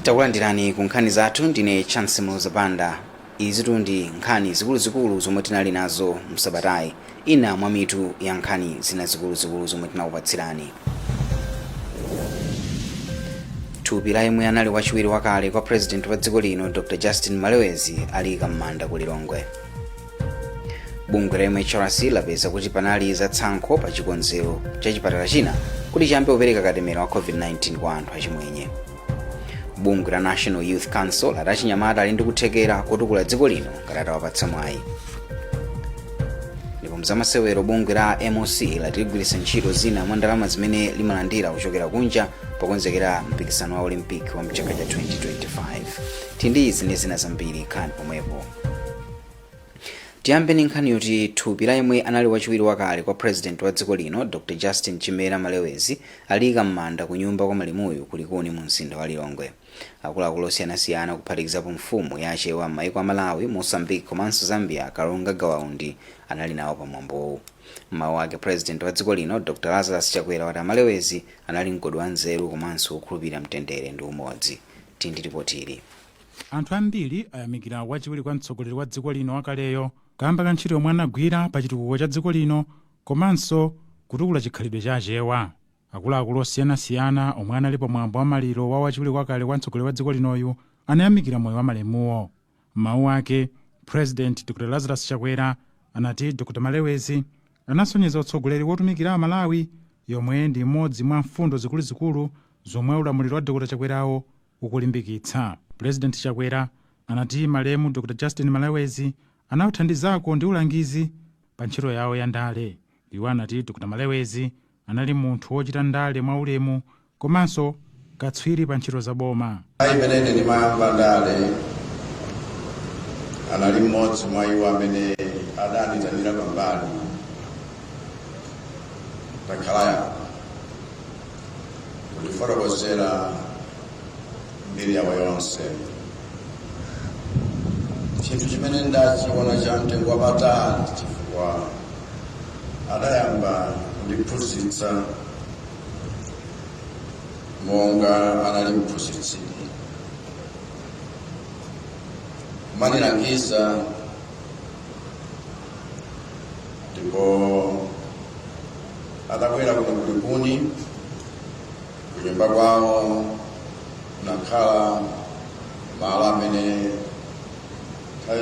Takulandirani ku nkhani zathu ndine Chance Msabatayi. Izi ndi nkhani zikuluzikulu zomwe tinali nazo Msabatayi. Ina mwa mitu ya nkhani zina zikuluzikulu zomwe tinakupatsirani. Thupi la yemwe anali wachiwiri wakale kwa president wa dziko lino Dr. Justin Malewezi ali m'manda ku Lilongwe. Bungwe la MHRC lapeza kuti panali zatsankho pa chikonzero cha chipatala china kuti chiyambe kupereka katemera wa COVID-19 kwa anthu achimwenye. Bungwe la National Youth Council adachinyamata ali ndi kuthekera kotukula dziko lino ngati atawapatsa mwayi. Ndipo mzamasewero bungwe la MOC latigwiritsa ntchito zina mwa ndalama zimene limalandira kuchokera kunja pokonzekera mpikisano wa Olympic wa mchaka cha 2025. Tindi izi ndi zina zambiri nkhani pomwepo. Tiyambe ndi nkhani yoti thupi la yemwe anali wachiwiri wakale kwa president wa dziko lino Dr. Justin Chimera Malewezi ali m'manda ku nyumba kwa malimuyu kulikuni mu mzinda wa Lilongwe. Akuluakulu osiyanasiyana kuphatikizapo mfumu yace wa m'mayiko a Malawi, Mozambique komanso Zambia Kalonga Gawaundi anali nawo pamwambowu. M'mawu ake president wa dziko lino Dr. Lazarus Chakwera wati Malewezi anali mgodi wa nzeru komanso kukhulupirira mtendere ndi umodzi. Tindi ripotili. Anthu ambiri ayamikira wachiwiri kwa mtsogoleri wa dziko lino wakaleyo kamba ka ntchito yomwe anagwira pa chitukuko cha dziko lino komanso kutukula chikhalidwe cha achewa. Akuluakulu osiyanasiyana omwe anali pamwambo wa maliro wa wachiwiri wakale kwa mtsogoleri wa dziko linoyu anayamikira moyo wa malemuwo. M'mawu ake president Dr. Lazarus Chakwera anati Dr. Malewezi anasonyeza utsogoleri wotumikira Malawi yomwe ndi imodzi mwa mfundo zikuluzikulu zomwe ulamuliro wa Dr. Chakwerawo ukulimbikitsa. President Chakwera anati malemu Dr. Justin Malewezi anawuthandizako ndi ulangizi pa ntchito yawo ya ndale. Iwo anati Dr. Malewezi anali munthu wochita ndale mwa ulemu komanso katswiri pa ntchito za boma. Imenene ndi mayamba ndale anali mmodzi mwa iwo amene adanitanira pambali takhala yawo kulifotokozera mbiri yawo yonse. Chinthu chimene ndachiona cha mtengo wapatali chifukwa adayamba kundiphunzitsa monga anali mphunzitsi, kumanilangiza ndipo adabwera kuno kulikuni kunyumba kwawo nakhala malo amene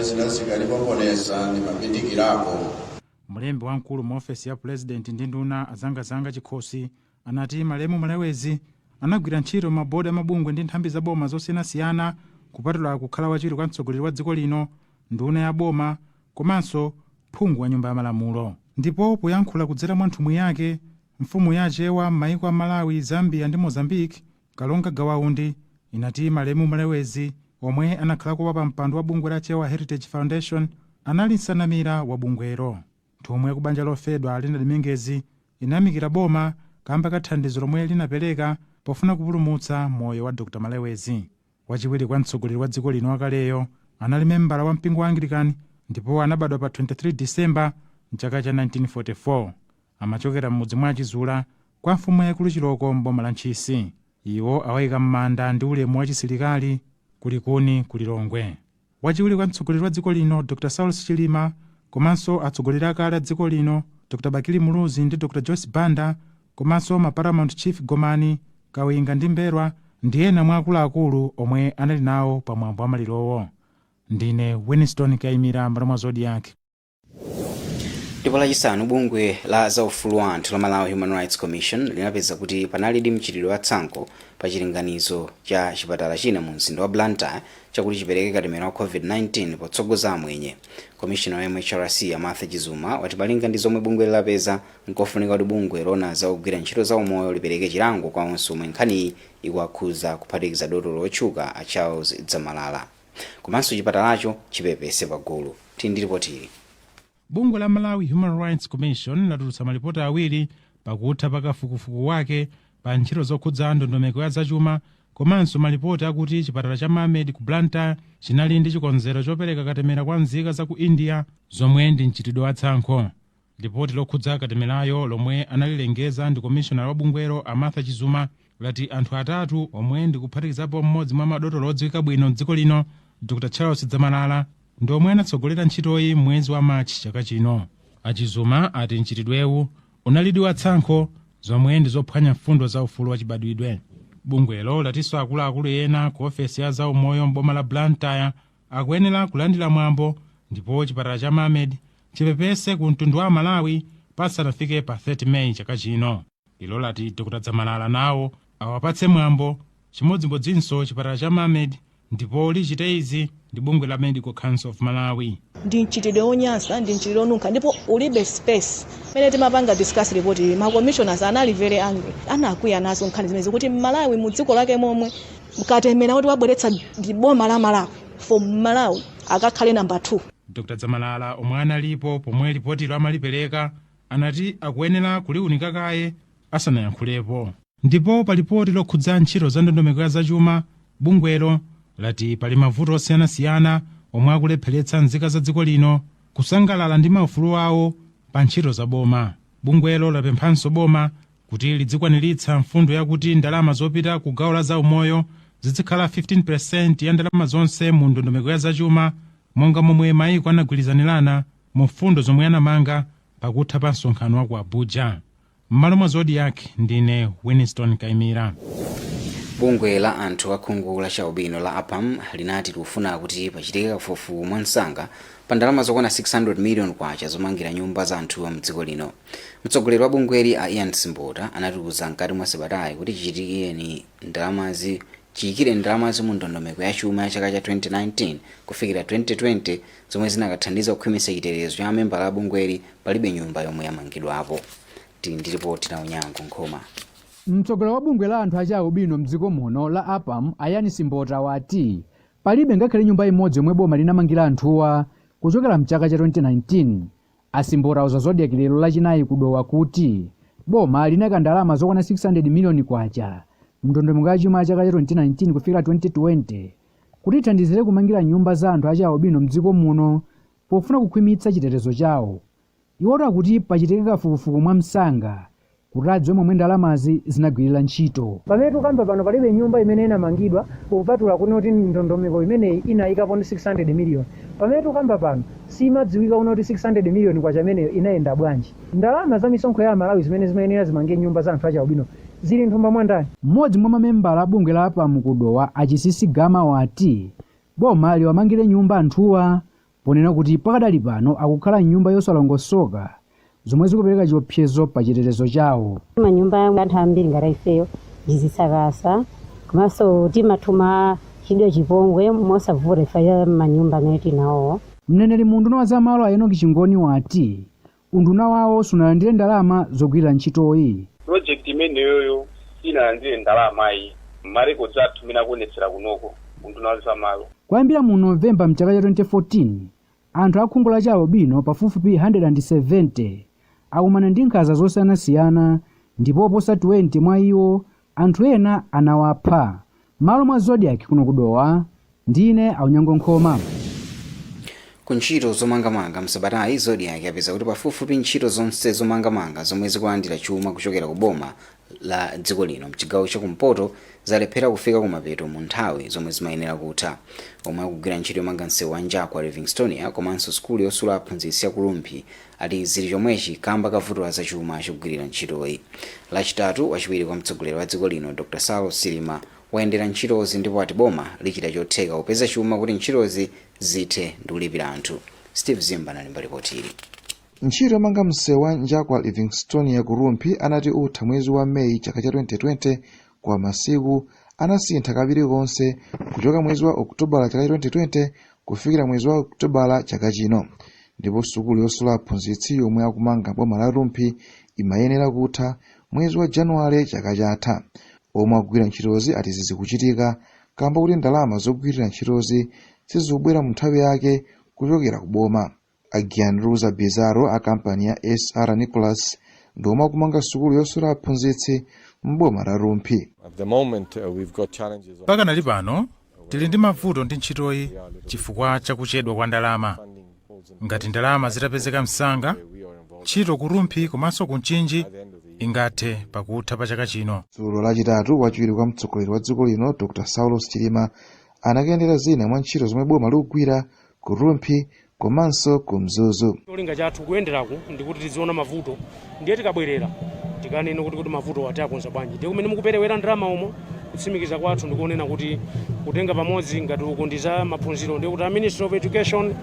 zinazikalipoponesa ndi mapindikirako. Mlembi wamkulu mu ofesi ya president ndi nduna azangazanga chikhosi anati malemu Malewezi anagwira ntchito mabodi amabungwe ndi nthambi za boma zosiyanasiyana kupatula kukhala wachiwiri kwa mtsogoleri wa dziko lino, nduna ya boma komanso phungu wa nyumba ya malamulo. Ndipo poyankhula kudzera mwa nthumwi yake mfumu yace wa m'mayiko a Malawi, Zambia ndi Mozambique Kalonga Gawaundi inati malemu Malewezi omwe anakhalako pa mpando wa bungwe la Chewa Heritage Foundation anali nsanamira wa bungwero. Nthumwi ya kubanja lofedwa Lina Limengezi inayamikira boma kamba ka thandizo lomwe linapereka pofuna kupulumutsa moyo wa Dr. Malewezi. Wachiwiri kwa mtsogoleri wa dziko lino wakaleyo anali membala wa mpingo wa Anglican ndipo anabadwa pa 23 Disemba mchaka cha 1944. Amachokera m'mudzi mwa Chizula kwa mfumu yaikulu Chiloko m'boma la Ntchisi. Iwo awayika m'manda ndi ulemu wa chisilikali kulikuni ku Lilongwe. Wachiwiri kwa mtsogoleri wa dziko lino Dr. Saulos Chilima komanso atsogoleri akale a dziko lino Dr. Bakili Muluzi ndi Dr. Joyce Banda komanso Paramount Chief Gomani Kawinga ndi Mberwa ndi ena mwa akuluakulu omwe anali nawo pamwambo wa malirowo. Ndine Winston Kaimira mbala mwa Zodiak. Ndipo lachisanu bungwe la zaufulu wa anthu la Malawi Human Rights Commission linapeza kuti panali ndi mchitidwe wa tsankho pa chilinganizo cha chipatala china mu mzinda wa Blantyre chakuti chipereke katemera wa COVID-19 potsogoza amwenye. Commissioner wa MHRC Martha Chizuma wati malinga ndi zomwe bungwe lapeza nkofunika kuti bungwe lona za kugwira ntchito za umoyo lipereke chilango kwa onse omwe nkhani ikuakhuza kuphatikiza dotolo otchuka a Charles Dzamalala. Komanso chipatalacho chipepese pagulu. Tindi ripotili. Bungwe la Malawi Human Rights Commission latulutsa malipoti awiri pakutha pakafukufuku wake pa ntchito zokhudza ndondomeko ya zachuma komanso malipoti akuti chipatala cha Mamed ku Blantyre chinali ndi chikonzero chopereka katemera kwa nzika za ku India zomwe ndi mchitidwe wa tsankho. Lipoti lokhudza katemerayo lomwe analilengeza ndi commissioner wa bungwero Martha Chizuma lati anthu atatu omwe ndi kuphatikizapo mmodzi mwa madotolo odziwika bwino m'dziko lino Dr. Saulos Chilima ndi omwe anatsogolera ntchitoyi mwezi wa Machi chaka chino. Achizuma ati mchitidwewu unalidi watsankho zomwe ndi zophwanya mfundo za ufulu wachibadwidwe. Bungwelo latinso akuluakulu ena ku ofesi ya zaumoyo m'boma la Blantyre akuyenera kulandira mwambo ndipo chipatala cha Mamed chipepese ku mtundu wa Malawi pasanafike pa 30 Meyi chaka chino. Ilo lati Dr. Chilima nawo awapatse mwambo chimodzimodzinso chipatala cha Mamed ndipo lichite izi ndi bungwe la Medical Council of Malawi. Ndi mchitidwe onyansa, ndi mchitidwe onunkha ndipo ulibe space. Pene timapanga discuss report ma commissioners anali very angry. Anakwiya nazo nkhani zimezi kuti Malawi mu dziko lake momwe mkatemera kuti wabweretsa boma la Malawi for Malawi akakhale number 2. Dr. Chilima omwe analipo pomwe ripoti amalipereka anati akuyenera kuliunika kaye asanayankhulepo. Ndipo pa ripoti lokhudza ntchito za ndondomeko ya zachuma, bungwelo lati pali mavuto osiyanasiyana omwe akulepheretsa nzika za dziko lino kusangalala ndi maufulu awo pa ntchito za boma. Bungwelo lapemphanso boma kuti lidzikwaniritsa mfundo yakuti ndalama zopita ku gawo la zaumoyo zizikhala 15% ya ndalama zonse mu ndondomeko ya zachuma, monga momwe mayiko anagwirizanirana mu mfundo zomwe anamanga pakutha pa msonkhano wa ku Abuja. M'malo mwa Zodiak ndine Winston Kaimira. Bungwe la anthu akhungu la chaubino la APAM linati likufuna kuti pachitike kafukufuku mwansanga pa ndalama zokwana 600 million kwacha zomangira nyumba za anthu m'dziko lino. Mtsogoleri wa bungweli a Ian Simbota anatiuza mkati mwa Msabatayi kuti chiyikire ndalamazi mu ndondomeko ya chuma ya chaka cha 2019 kufikira 2020 zomwe zinakathandiza kukhwimitsa chitetezo cha amembala a bungweli palibe nyumba yomwe yamangidwapo. Tili ndi ripoti na Unyango Nkhoma. Mtsogoleri wa bungwe la anthu achaubino m'dziko muno la APAM Ian Simbota wati palibe ngakhale nyumba imodzi yomwe boma linamangira anthuwa kuchokera mchaka cha 2019. Asimbota uza Zodiak lero lachinayi kudowa kuti boma linaka ndalama zokwana 600 million kwacha mndondomeko ya chuma chaka cha 2019 kufikira 2020 kuti ithandizire kumangira nyumba za anthu achaubino m'dziko muno pofuna kukhwimitsa chitetezo chawo. Iwota kuti pachitike kafukufuku mwamsanga kuti adziwe momwe ndalamazi zinagwirira ntchito. Pamene tukamba pano palibe nyumba imene inamangidwa kupatula kuti ndondomeko imeneyi inayikapo ndi 600 million. Pamene tukamba pano simadziwika kuti 600 million kwacha imeneyo inayenda bwanji. Ndalama za misonkho ya Malawi zimene zimayenera zimange nyumba za anthu achaubino zili nthumba mwandani. Mmodzi mwa mamembala a bungwe la APAM kudowa Achisisi Gama wati boma liwamangire nyumba anthuwa ponena kuti pakadali pano akukhala nyumba yosalongosoka zomwe zikupereka chiopsezo pa chitetezo chawo. Manyumba ya anthu ambiri ngati ifeyo zizisakasa komanso timathuma chidwe chipongwe mosavuta ifa ya manyumba amene tinawo. Mneneri munduna wa zamalo Enoki Chingoni wati unduna wawo sunalandire ndalama zogwirira ntchitoyi. Project imeneyoyo inalandire ndalamayi marekodzi athu amene akuonetsera kunoko unduna wa zamalo. Kuyambira mu Novemba mchaka cha 2014 anthu akhungu la chaubino pafupifupi 170 akumana ndi nkhanza zosiyanasiyana ndipo posa 20 mwa iwo anthu ena anawapha. Malo mwa Zodiak kuno kudowa ndine Unyango Nkhoma. Kuntchito zomangamanga Msabatayi Zodiak yapeza kuti pafupifupi ntchito zonse zomangamanga zomwe zikulandira chuma kuchokera ku boma la dziko lino mchigawo chakumpoto zalephera kufika kumapeto mu nthawi zomwe zimayenera kutha. Omwe akugwira ntchito yomanga msewu wa Njakwa Livingstonia komanso skulu yosula aphunzitsi ya Kulumpi ati zili chomwechi kamba kavuto za chuma chokugwirira ntchitoyi. Lachitatu wachiwiri kwa mtsogoleri wa dziko lino Dr. Saulos Chilima wayendera ntchitozi ndipo ati boma lichita chotheka kupeza chuma kuti ntchitozi zithe ndi kulipira anthu. Steve Zimba analemba ripoti ili. Ntchito yomanga msewu wa Njakwa Livingstonia Kulumpi anati utha mwezi wa Meyi chaka cha 2020 kwa masiku anasintha kaviri konse kuchoka mwezi wa Okutobala chaka cha 2020 kufikira mwezi wa Okutobala chaka chino. Ndipo sukulu yosula aphunzitsi yomwe akumanga boma la Lumpi imayenera kutha mwezi wa Januwale chaka chatha. Omwe akugwira ntchitozi ati zizikuchitika kamba kuti ndalama zogwirira ntchitozi sizikubwera mu nthawi yake kuchokera ku boma. Agian Rosa Bizarro a kampani ya SR Nicholas ndoma kumanga sukulu yosula aphunzitsi mboma la Lumpi. Pakanali pano tili ndi mavuto ndi ntchitoyi chifukwa chakuchedwa kwa ndalama. Ngati ndalama zitapezeka msanga ntchito ku Lumpi komanso ku Mchinji ingathe pakutha pa chaka chino. Dzulo lachitatu wachiwiri kwa mtsogoleri wa dziko lino Dr. Saulos Chilima anakayendera zina mwa ntchito zomwe boma likugwira ku Rumphi komanso ku Mzuzu. Cholinga chathu kuyenderako ndikuti tiziona mavuto ndiye tikabwerera tikanena kuti mavuto ati akonza bwanji ndiye kumene mukuperewera ndalama umo kutsimikiza kwathu ndikunena kuti kutenga pamodzi ngati ukundiza maphunziro ndiye kuti Ministry of Education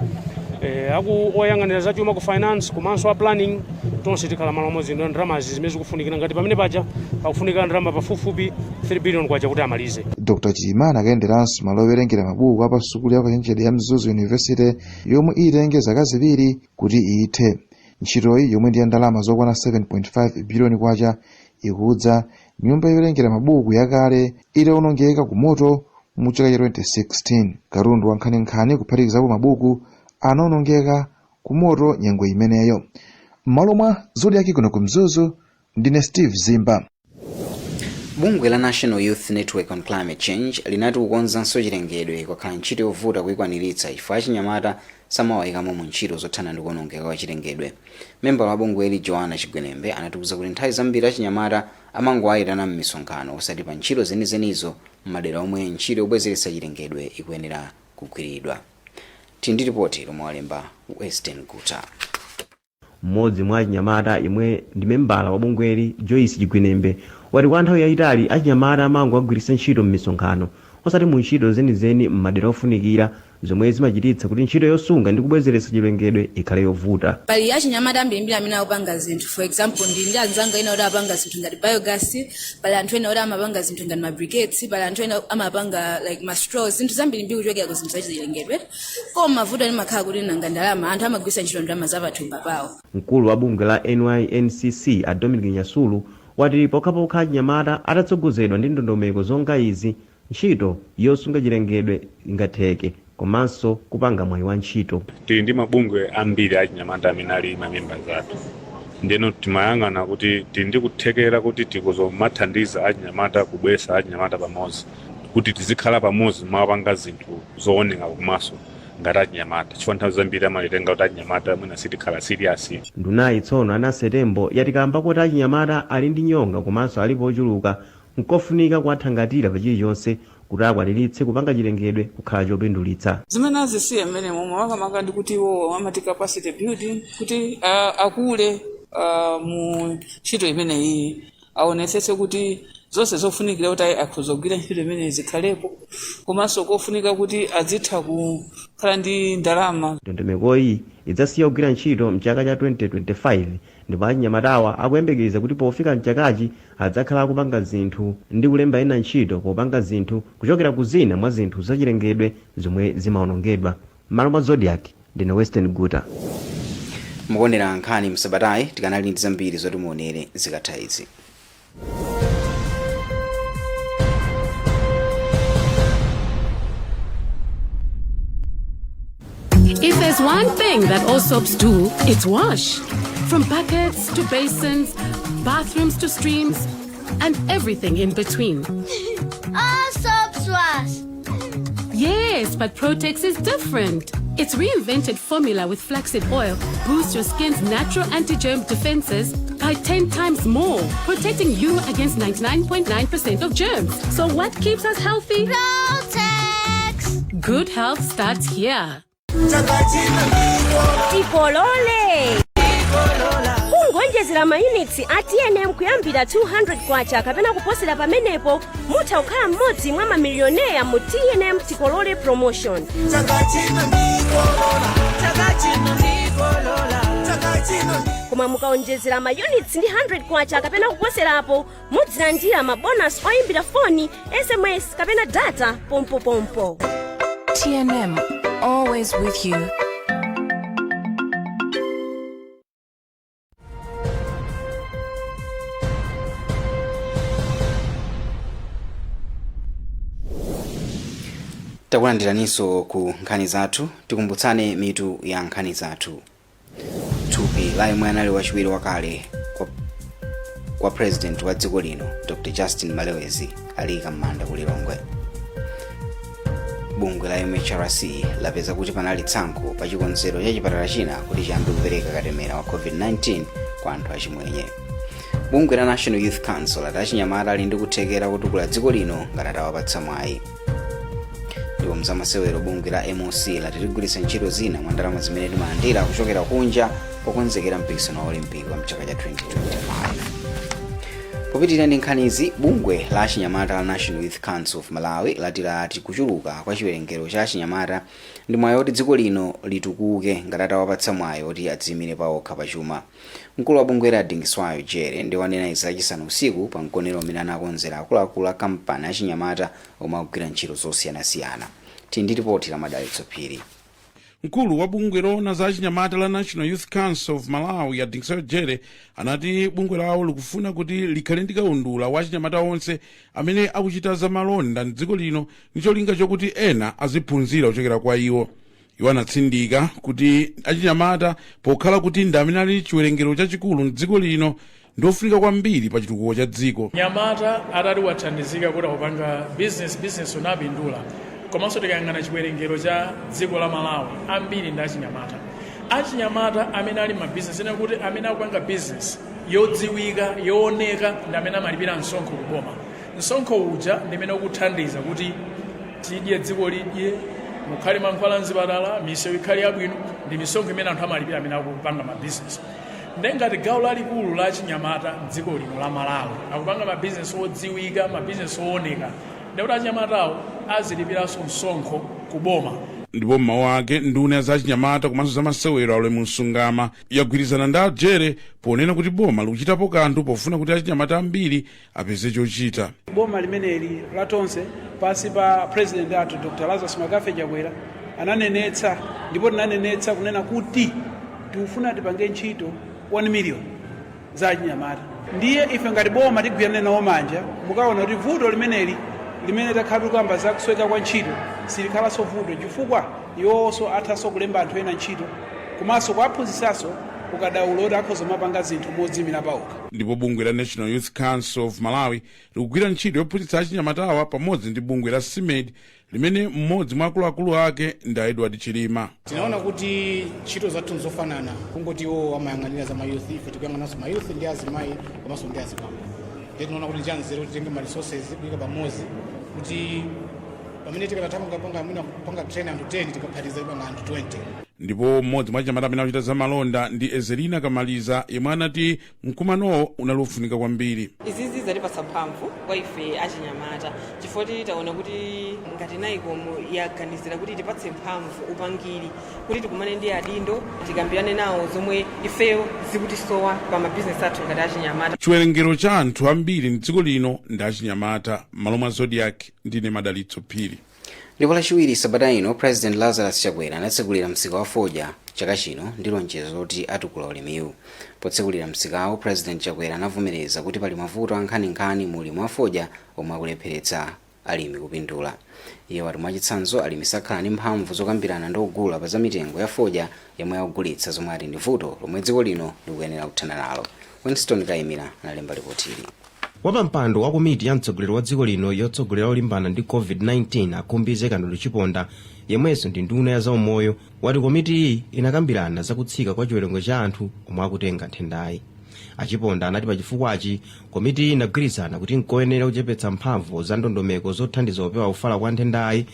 aku oyang'anira za chuma ku finance komanso a planning tonse tikhala malo amodzi ndo ndalama zimene zikufunikira ngati pamene paja pakufunika ndalama pafupifupi 3 billion kwacha kuti amalize. Dr. Chilima anakayenderanso malo owerengera mabhuku apa sukulu ya Kwagwanji ya Mzuzu University yomwe itenge zaka ziwiri kuti ithe. Ntchitoyi yomwe ndi ya ndalama zokwana 7.5 billion kwacha ikudza nyumba yowerengera mabhuku yakale itawonongeka ku moto mu chaka cha 2016. Katundu wa Nkhani kuphatikizapo mabhuku anawonongeka ku moto nyengo imeneyo. M'malo mwa Zodiak kuno ku Mzuzu ndine Steve Zimba. Bungwe la National Youth Network on Climate Change linati kukonzanso chilengedwe kwakhala ntchito yovuta kuyikwaniritsa chifukwa achinyamata samawayikamo mu ntchito zothana ndi kuwonongeka kwa chilengedwe. Memba wa bungweli Joanna Chigwenembe anatiuza kuti nthawi zambiri achinyamata amangowayitana m'misonkhano osati pa ntchito zenizenizo m'madera omwe ntchito yobwezeretsa chilengedwe ikuyenera kugwiridwa. Tindi ripoti lomwe walemba Western Guta. Mmodzi mwa achinyamata imwe ndi membala wa bungweli Joyce Chigwenembe wati kwa nthawi yayitali achinyamata amangogwiritsa ntchito m'misonkhano osati mu ntchito zenizeni m'madera ofunikira zomwe zimachititsa kuti ntchito yosunga ndi kubwezeretsa chilengedwe ikhale yovuta. Pali achinyamata ambirimbiri amene akupanga zinthu, for example ndi anzanga ena oti amapanga zinthu ngati biogas, pali anthu ena oti amapanga zinthu ngati mabriquettes, pali anthu ena amapanga like ma straws, zinthu zambirimbiri kuchokera ku zinthu zachilengedwe. Koma mavuto ali makhala kuti nanga ndalama anthu amagwiritsa ntchito ndalama zapathumba pawo. Mkulu wa bungwe la NYNCC a Dominic Nyasulu wati pokhapokha achinyamata atatsogozedwa ndi ndondomeko zonga izi ntchito yosunga chilengedwe ingatheke komanso kupanga mwayi wa ntchito. Tili ndi mabungwe ambiri achinyamata amene ali mamemba zathu ndeno timayang'ana kuti tili ndi kuthekera kuti tikuzomathandiza achinyamata kubwesa achinyamata pamodzi kuti tizikhala pamodzi mawapanga zinthu zooneka kumaso ngati achinyamata chifukwa nthawi zambiri amalitenga kuti achinyamata mwina sitikhala serious. Ndunayi tsono anasetembo yatikamba kuti achinyamata ali ndi nyonga komanso alipo ochuluka nkofunika kuwathangatira pa chilichonse kuti akwaniritse kupanga chilengedwe kukhala chopindulitsa. Zimene azisiya mmene momwe makamaka ndi kuti iwo amati capacity building kuti akule mu ntchito imeneyi aonetsetse kuti zonse zofunikira kuti akhuzogwira ntchito imene zikhalepo komanso kofunika kuti azitha kukhala ndi ndalama. Ndondomekoyi idzasiya kugwira ntchito mchaka cha 2025 ndipo achinyamatawa akuyembekeza kuti pofika mchakachi adzakhala kupanga zinthu ndi kulemba ena ntchito popanga zinthu kuchokera ku zina mwa zinthu zachilengedwe zomwe zimawonongedwa. M'malo mwa Zodiak ndine Western Guta. Mukondera Nkhani Msabatayi tikanali ndi zambiri zoti muonere zikatha izi. If there's one thing that all soaps do, it's wash. From buckets to basins, bathrooms to streams, and everything in between. All soaps wash. Yes, but Protex is different. Its reinvented formula with flaxseed oil boosts your skin's natural anti-germ defenses by 10 times more, protecting you against 99.9% of germs. So what keeps us healthy? Protex! Good health starts here. Tikolole! Kungonjezera mayunitsi ati TNM kuyambira 200 kwacha kapena kuposera pamenepo mutha kukhala mmodzi mwa mamilioneya mu TNM Tikolole promotion. Koma mukaonjezera mayunitsi ndi 100 kwacha kapena kuposerapo mudzilandira mabonus oyimbira foni, SMS kapena data pompo. TNM, always with you. Takulandiraninso ku nkhani zathu, tikumbutsane mitu ya nkhani zathu. Thupi la yemwe anali wachiwiri wakale kwa president wa dziko lino Dr. Justin Malewezi alika m'manda ku Lilongwe. Bungwe la MHRC lapeza kuti panali tsankho pa chikonzero cha chipatala china kuti chiyambe kupereka katemera wa COVID-19 kwa anthu achimwenye. bungwe la National Youth Council ati achinyamata ali ndi kuthekera kutukula dziko lino ngati atawapatsa mwayi. Ndipo mzamasewero bungwe la MOC lati ligwiritsa ntchito zina mwa ndalama zimene limalandira kuchokera kunja pokonzekera mpikisano wa Olimpiki wa mchaka cha 2025. Popitirira ndi nkhanizi, bungwe la achinyamata la National Youth Council of Malawi lati kuchuluka kwa chiwerengero cha achinyamata ndi mwayi oti dziko lino litukuke ngati atawapatsa mwayi oti adziyimire pawokha pachuma. Mkulu wa bungwe la Dingiswayo Jere ndi wanena izi lachisanu usiku pa mkonero umene anakonzera akuluakulu a kampani achinyamata omwe akugwira ntchito zosiyanasiyana. Tindi ripoti la Madalitso Phiri. Mkulu wa bungwe lona za achinyamata la National Youth Council of Malawi ya Dingiswayo Jere anati bungwe lawo likufuna kuti likhale ndi kaundula wa achinyamata onse amene akuchita za malonda m'dziko lino ndi cholinga chokuti ena aziphunzira kuchokera kwa iwo. Iwo anatsindika kuti achinyamata pokhala kuti ndi amene ali chiwerengero chachikulu m'dziko lino ndofunika kwambiri pa chitukuko cha dziko. Nyamata atati wathandizika kuti akupanga business unapindula. Komanso tikayang'ana chiwerengero cha dziko la Malawi ambiri ndi achinyamata. Achinyamata amene ali mabusiness ena kuti amene akupanga business yodziwika yooneka ndi amene amalipira msonkho kuboma. Msonkho uja ndi amene ukuthandiza kuti tidye dziko lidye, mukhale mankhwala mzipatala, misewu ikhale yabwino, ndi misonkho imene anthu amalipira amene akupanga mabusiness. Ndengati gawo lalikulu la achinyamata m'dziko lino la Malawi akupanga mabusiness odziwika, mabusiness ooneka. Ndekuti achinyamatawo azilipiranso msonkho kuboma. Ndipo mmawu ake nduna za achinyamata komanso za masewero alwe Msungama yagwirizana ndi Jere ponena kuti boma likuchitapo kanthu pofuna kuti achinyamata ambiri apeze chochita. Boma limeneli latonse pasi pa president athu Dr. Lazarus Chakwera ananenetsa ndipo tinanenetsa kunena kuti tikufuna tipange ntchito 1 million za achinyamata. Ndiye ife ngati boma tigwirane nawo manja mukaona kuti vuto limeneli limene takhala kamba za kusweka kwa ntchito silikhalanso vuto chifukwa iwonso athanso kulemba anthu ena ntchito komanso kuwaphunzitsanso ukadaulo oti akhoza mapanga zinthu modzimira pawokha. Ndipo bungwe la National Youth Council of Malawi likugwira ntchito yophunzitsa achinyamatawa pamodzi ndi bungwe la CIMED limene mmodzi mwa akuluakulu ake ndi Saulos Chilima. Tinaona kuti ntchito zathu nzofanana kungoti iwo amayang'anira za mayouth, ife tikuyang'ananso mayouth ndi azimayi komanso ndi azibambo. Tinaona kuti chanzero titenge ma resources kuyika pamodzi kuti pamene tikapanga train anthu 10 tikaphatiza ipanga anthu 20. Ndipo mmodzi mwa achinyamata amene akuchita za malonda ndi Ezerina Kamaliza yemwe anati mkumanowo unalofunika kwambiri. Izizi zatipatsa mphamvu kwa ife achinyamata chifukwa taona kuti ngati naikomo yaganizira kuti tipatse mphamvu upangiri kuti tikumane ndi adindo tikambirane nawo zomwe ifeyo zikutisowa pa mabizinesi athu ngati achinyamata. Chiwerengero cha anthu ambiri m'dziko lino ndi achinyamata. Malo mwa Zodiak ndine Madalitso Phiri. Ndipo lachiwiri Sabata ino President Lazarus Chakwera anatsekulira msika wa Fodya chaka chino ndi lonjezo loti atukula ulimiwu. Potsekulira msikawo, President Chakwera anavomereza kuti pali mavuto ankhani mu ulimi wa Fodya omwe akulepheretsa alimi kupindula. Iye wati mwachitsanzo alimi sakhala ndi mphamvu zokambirana ndi ogula pa za mitengo ya Fodya yomwe akugulitsa zomwe ati ndi vuto lomwe dziko lino likuyenera kuthana nalo. Winston Kayimira analemba ripotili. Wapampando wa komiti ya mtsogoleri wa dziko lino yotsogolera olimbana ndi COVID-19 akhumbize Kandolo Chiponda yemwenso ndi nduna ya zaumoyo wati komiti iyi inakambirana zakutsika kwa chiwerengero cha anthu omwe akutenga nthendayi. Achiponda anati pa chifukwachi komiti iyi inagwirizana kuti nkoyenera kuchepetsa mphamvu za ndondomeko zothandiza opewa ufala kwa nthendayi.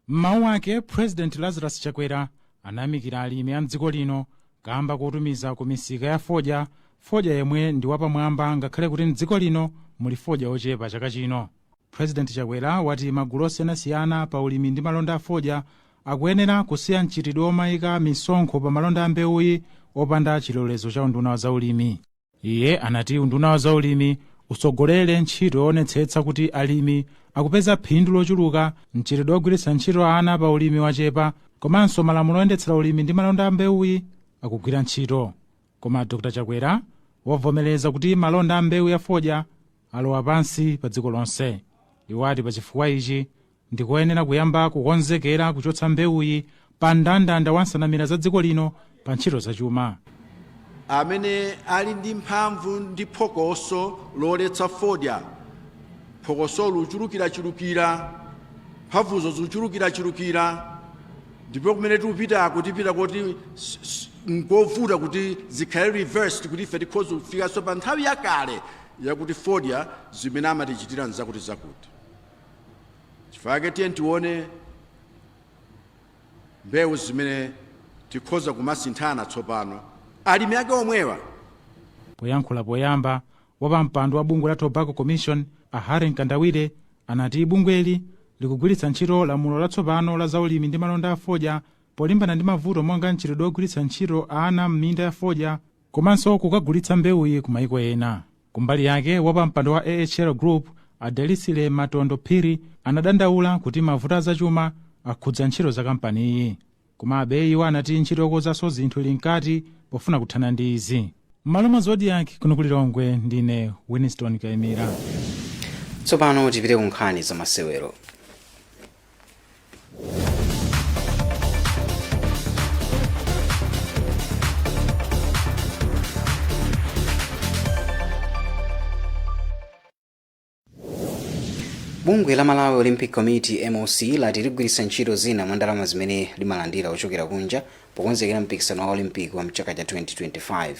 Mmawu ake President Lazarus Chakwera anayamikira alimi a mdziko lino kamba kotumiza ku misika ya Fodya yemwe ndi wapamwamba ngakhale kuti mdziko lino muli Fodya ochepa chaka chino. President Chakwera wati magulu osiyanasiyana pa ulimi ndi malonda a Fodya akuyenera kusiya mchitidwe omayika misonkho pa malonda a mbewuyi opanda chilolezo cha unduna wa zaulimi. Iye anati unduna wa zaulimi usogolere ntchito yoonetsetsa kuti alimi akupeza phindu lochuluka mchitidwe ogwiritsa ntchito ana pa ulimi wachepa komanso malamulo oyendetsera ulimi ndi malonda a mbewuyi akugwira ntchito. Koma Dr. Chakwera wavomereza kuti malonda a mbewu ya Fodya alowa pansi pa dziko lonse. Iwo ati pa chifukwa ichi ndikoyenera kuyamba kukonzekera kuchotsa mbewuyi pa ndandanda wa nsanamira za dziko lino pa ntchito zachuma. Amene ali ndi mphamvu ndi phokoso loletsa Fodya, phokoso luchulukira mphamvuzo zichulukira ndipo kumene tikupita kuti ngovuta kuti zikhale reversed kuti ife tikhoza kufika so pa nthawi yakale yakuti fodya zimene amatichitira nzakuti zakuti. Chifukwa tiye tione mbewu zimene tikhoza kumasinthana tsopano alimi ake omwewa. Poyankhula poyamba wapampando wa bungwe la Tobacco Commission Ahari Nkandawire anati bungweli likugwiritsa ntchito lamulo latsopano la zaulimi ndi malonda a fodya polimbana ndi mavuto monga mchitidwe ogwiritsa ntchito ana m'minda ya fodya komanso kukagulitsa mbewuyi ku mayiko ena. Kumbali yake wapampando wa AHL Group Adelisile Matondo Phiri anadandaula kuti mavuto azachuma akhudza ntchito za kampaniyi. Komabe iwo anati ntchito yokonzanso zinthu ili mkati pofuna kuthana ndi izi. M'malo mwa Zodiak kuno ku Lilongwe ndine Winston Kaimira. Tsopano tipite ku nkhani za masewero. Bungwe la Malawi Olympic Committee MOC lati ligwiritsa ntchito zina mwa ndalama zimene limalandira kuchokera kunja pokonzekera mpikisano wa Olympic wa mchaka cha 2025.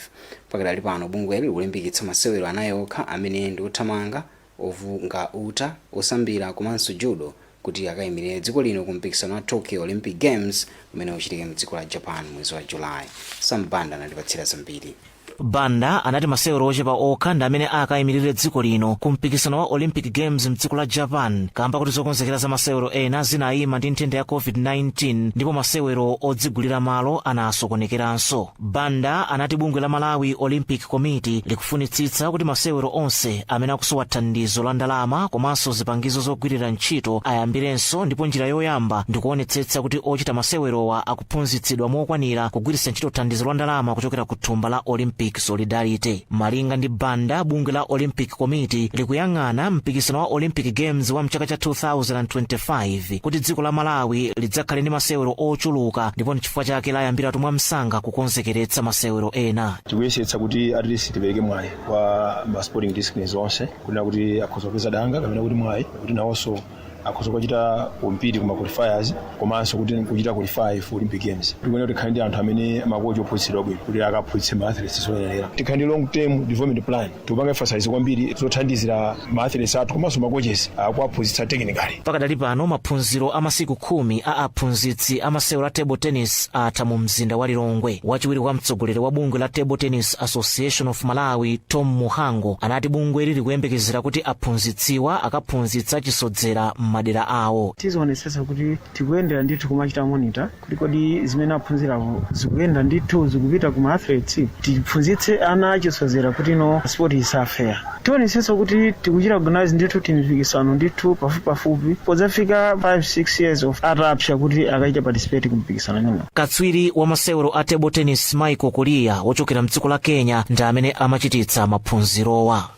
Pakadali pano bungweli likulimbikitsa masewero anayi okha amene ndi othamanga, ovunga uta, osambira komanso judo kuti akayimirire dziko lino ku mpikisano wa Tokyo Olympic Games umene uchitika mdziko la Japan mwezi wa Julai. Sambanda anatipatsira zambiri. Banda anati masewero ochepa okha ndi amene akayimirire dziko lino ku mpikisano wa Olympic Games mdziko la Japan kamba kuti zokonzekera za masewero ena zinayima ndi nthenda ya COVID-19 ndipo masewero odzigulira malo anasokonekeranso. Banda anati bungwe la Malawi Olympic Committee likufunitsitsa kuti masewero onse amene akusowa thandizo la ndalama komanso zipangizo zogwirira ntchito ayambirenso ndipo njira yoyamba ndi kuonetsetsa kuti ochita masewerowa akuphunzitsidwa mokwanira kugwiritsa ntchito thandizo la ndalama kuchokera ku thumba la Olympic Solidarity. Malinga ndi Banda, bungwe la Olympic Committee likuyang'ana mpikisano wa Olympic Games wa mchaka cha 2025 kuti dziko la Malawi lidzakhale ndi masewero ochuluka ndipo n'chifukwa chake layambira tumwa msanga kukonzekeretsa masewero ena. Tikuyesetsa kuti at least tipereke mwayi kwa ma sporting disciplines onse kuna kuti akhoza kupeza danga kapena kuti mwayi kuti nawonso akhoza kuchita compete kuma qualifiers komanso kuti kuchita qualify for Olympic Games. Tikuona kuti khandi anthu amene makochi ophunzitsidwa bwino kuti akaphunzitse ma athletes soyenera. Tikhandi long term development plan tupanga emphasize kwambiri zothandizira ma athletes athu komanso makoches akuaphunzitsa technically. Pakadali pano maphunziro a masiku 10 a aphunzitsi amasewero a table tennis atha mu mzinda wa Lilongwe. Wachiwiri kwa mtsogoleri wa bungwe la Table Tennis Association of Malawi Tom Muhango anati bungwe lili kuyembekezera kuti aphunzitsiwa akaphunzitsa chisodzera madera awo. Tizionetsetsa kuti tikuyendera ndithu kumachita monitor kuti kodi zimene aphunzirawo zikuyenda ndithu zikupita kuma athletes tiphunzitse ana achisodzera kuti no sport is fair. Tionetsetsa kuti tikuchita organize ndithu timipikisano ndithu pafupi podzafika 5-6 years of atapsha kuti akaita participate kumpikisano nino. Katswiri wa masewero a table tennis Michael Kulia wochokera mdziko la Kenya ndi amene amachititsa maphunzirowa.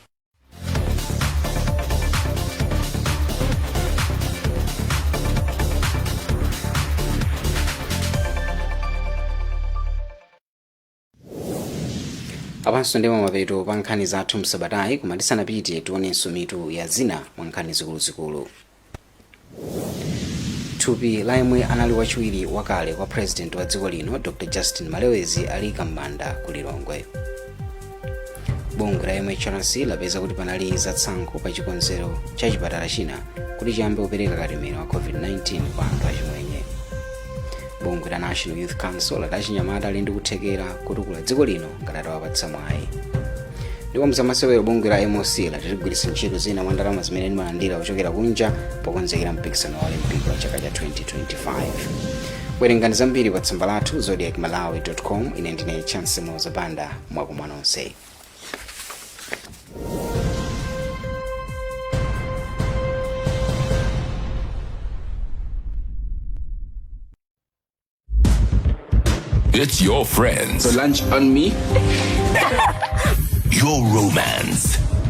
Apanso ndimo mapeto pa nkhani zathu Msabatayi koma tisanapite tionenso mitu ya zina mwa nkhani zikuluzikulu. Thupi la yemwe anali wachiwiri wakale kwa president wa dziko lino Dr. Justin Malewezi ali kambanda ku Lilongwe. Bungwe la MHRC lapeza kuti panali zatsankho pa chikonzero cha chipatala china kuti chiyambe kupereka katemera wa COVID-19 kwa anthu achimwenye. Bungwe la National Youth Council lachinyamata ali ndi kuthekera kutukula dziko lino ngati wapatsa mwayi. Ndipo mzamasewero bungwe la MOC latigwiritsa ntchito zina mwa ndalama zimene limalandira kuchokera kunja pokonzekera mpikisano wa Olympic wa chaka cha 2025. Werengani zambiri pa tsamba lathu zodiacmalawi.com. Ine ndine Chance Msabatayi mwakoma nonse. It's your friends. So lunch on me. Your romance.